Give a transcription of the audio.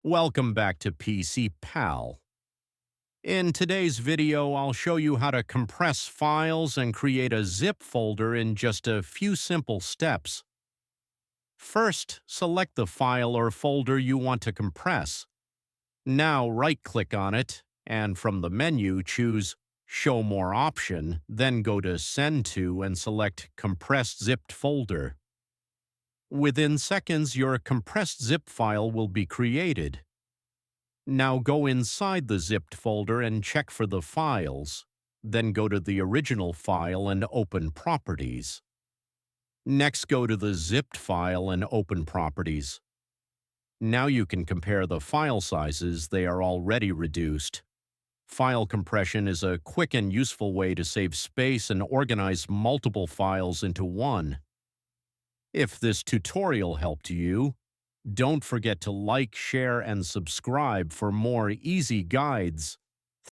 Welcome back to PC Pal. In today's video, I'll show you how to compress files and create a zip folder in just a few simple steps. First, select the file or folder you want to compress. Now right-click on it, and from the menu choose Show More option, then go to Send to and select Compressed Zipped Folder. Within seconds, your compressed zip file will be created. Now go inside the zipped folder and check for the files. Then go to the original file and open Properties. Next, go to the zipped file and open Properties. Now you can compare the file sizes. They are already reduced. File compression is a quick and useful way to save space and organize multiple files into one. If this tutorial helped you, don't forget to like, share, and subscribe for more easy guides.